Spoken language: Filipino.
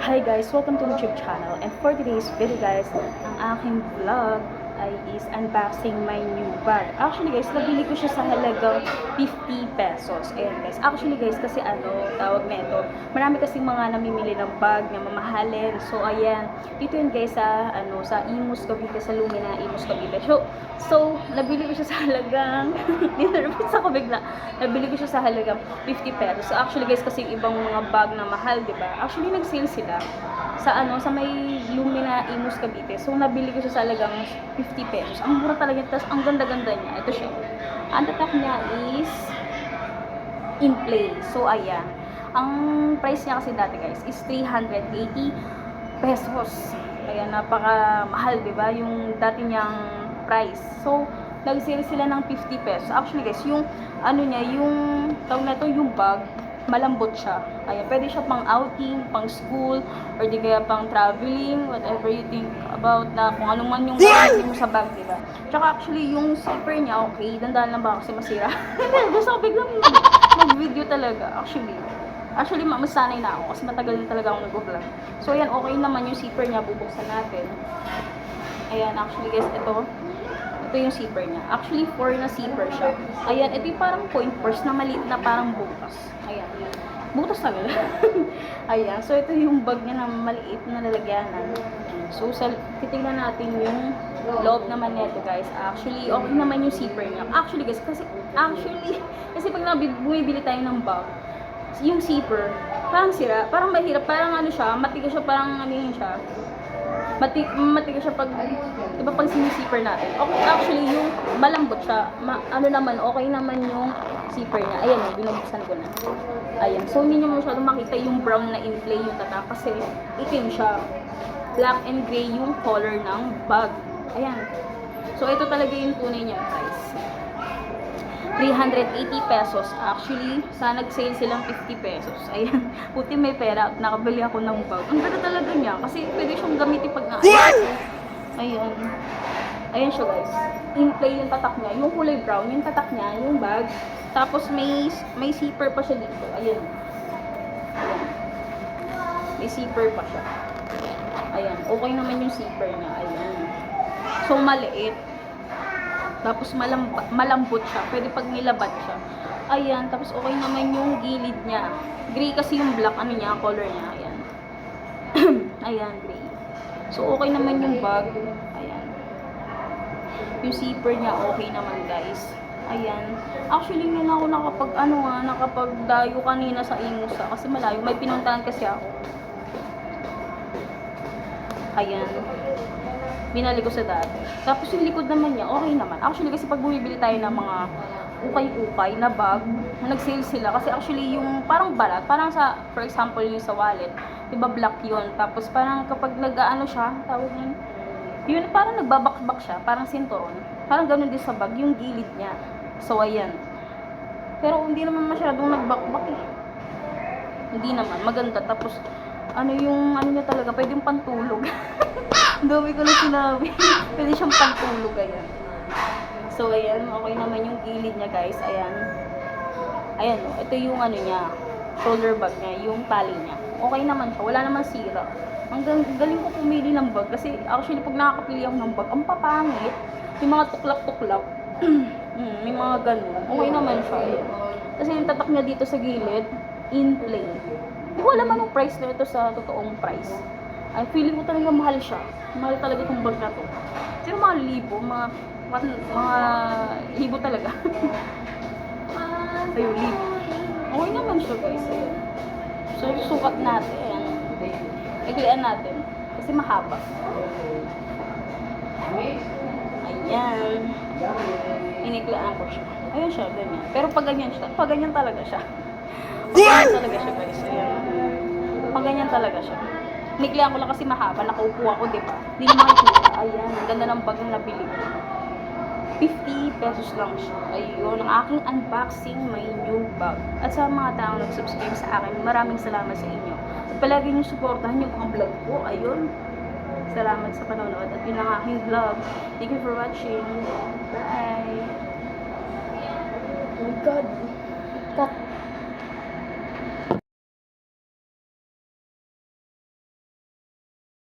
Hi guys, welcome to my YouTube channel, and for today's video guys, ang aking vlog ay is unboxing my new bag. Actually guys, nabili ko siya sa halagang 50 pesos. Ayan guys, actually guys, kasi tawag na ito, marami kasing mga namimili ng bag na mamahalin. So ayan, dito yun guys sa Imus Cavite, sa Lumina Imus Cavite. So nabili ko siya sa halagang ninervous ako bigla. Nabili ko siya sa halagang 50 pesos. So actually guys, kasi yung ibang mga bag na mahal, 'di ba? Actually nag-sale sila sa may Lumina Imus Cavite. So nabili ko siya sa halagang 50 pesos. Ang mura talaga, tapos ang ganda-ganda niya. Ito siya. Ang tatak niya is in play. So ayan. Ang price niya kasi dati guys is 380 pesos. Kaya napaka mahal, 'di ba? Yung dati niyang price. So nag-sale sila ng 50 pesos. Actually guys, yung yung tawag na to, yung bag, malambot siya. Ayan, pwede siya pang outing, pang school, or di kaya pang traveling, whatever you think about na kung ano man yung gagawin mo sa bag, di ba? Tsaka actually, yung zipper niya, okay, dandahan lang ba kasi masira? Gusto ko biglang mag-video talaga, actually. Actually, masanay na ako kasi matagal na talaga ako nag-vlog. So, ayan, okay naman yung zipper niya, bubuksan natin. Ayan, actually guys, ito yung zipper niya. Actually, 4 na zipper siya. Ayan, ito yung parang point purse na maliit na parang butas. Ayan. Butas talaga. Ayan. So, ito yung bag niya na maliit na lalagyanan. So, titignan natin yung loob naman nito, guys. Actually, okay naman yung zipper niya. Actually, guys, kasi pag bumibili tayo ng bag, yung zipper, parang sira, parang mahirap, parang matigas siya, parang siya. Matigas siya pag, diba pag sinisiper natin. Okay, actually, yung malambot siya, okay naman yung zipper niya. Ayan, binubuksan ko na. Ayan, so hindi nyo masyadong makita yung brown na in-play yung tatak kasi itim siya. Black and gray yung color ng bag. Ayan. So, ito talaga yung tunay niya price. 380 pesos. Actually, sa nag-sale silang 50 pesos. Ayan. Puti may pera at nakabili ako ng bag. Ang ganda talaga niya. Kasi pwede siyang gamitin pag Ayan. Ayan siya guys. In-play yung tatak niya. Yung kulay brown, yung tatak niya, yung bag. Tapos may zipper pa siya dito. Ayan. Ayan. May zipper pa siya. Ayan. Okay naman yung zipper niya. Ayan. So, maliit. Tapos malambot siya. Pwede pag nilabat siya. Ayan. Tapos okay naman yung gilid niya. Gray kasi yung black color niya. Ayan. Ayan, gray. So okay naman yung bag. Ayan. Yung zipper niya okay naman, guys. Ayan. Actually, hindi na ako nakapagdayo kanina sa Imusa kasi malayo. May pinuntahan kasi ako. Ayan. Binali ko sa dati. Tapos yung likod naman niya, okay naman. Actually, kasi pag bumibili tayo ng mga ukay-ukay na bag, nag-sale sila. Kasi actually, yung parang balat, parang for example, yung sa wallet, diba black yun. Tapos parang kapag siya, tawag yun, parang nagbabakbak siya, parang sinturon. Parang ganun din sa bag, yung gilid niya. So, ayan. Pero hindi naman masyadong nagbakbak eh. Hindi naman, maganda. Tapos, niya talaga, pwede yung pantulog. Dami ko na sinabi. Pwede siyang pantulog, ayan. So, ayan, okay naman yung gilid niya, guys. Ayan. Ayan, ito yung niya, shoulder bag niya, yung tali niya. Okay naman siya, wala naman sira. Ang galing ko pumili ng bag kasi actually pag nakakapili ako ng bag, ang papangit. Yung mga tuklap-tuklap. May mga ganun. Okay naman siya, ayan. Kasi yung tatak niya dito sa gilid, in play. Hindi ko alam anong price na ito sa totoong price. Ay, feeling ko talaga mahal siya. Mahal talaga itong bag na to. Kasi mga libo, mga libo talaga. Ayun, libo. Okay naman siya, guys. Ayun. So, sukat natin. Iklian natin. Kasi mahaba. Ayan. Iniklian ko siya. Ayun siya, ganyan. Pero pag ganyan talaga siya. Pag ganyan talaga siya, guys. Ayan. Pag ganyan talaga siya. Niklihan ko lang kasi mahaba, nakaupo ako, diba? Hindi naman makikita. Ayan, ang ganda ng bag na nabili ko. 50 pesos lang siya. Ayun, ang aking unboxing, my new bag. At sa mga taong nag-subscribe sa akin, maraming salamat sa inyo. At palagi niyo supportahan yung mga vlog ko. Ayun. Salamat sa panonood. At yun ang aking vlog. Thank you for watching. Bye! Oh my God. Cut.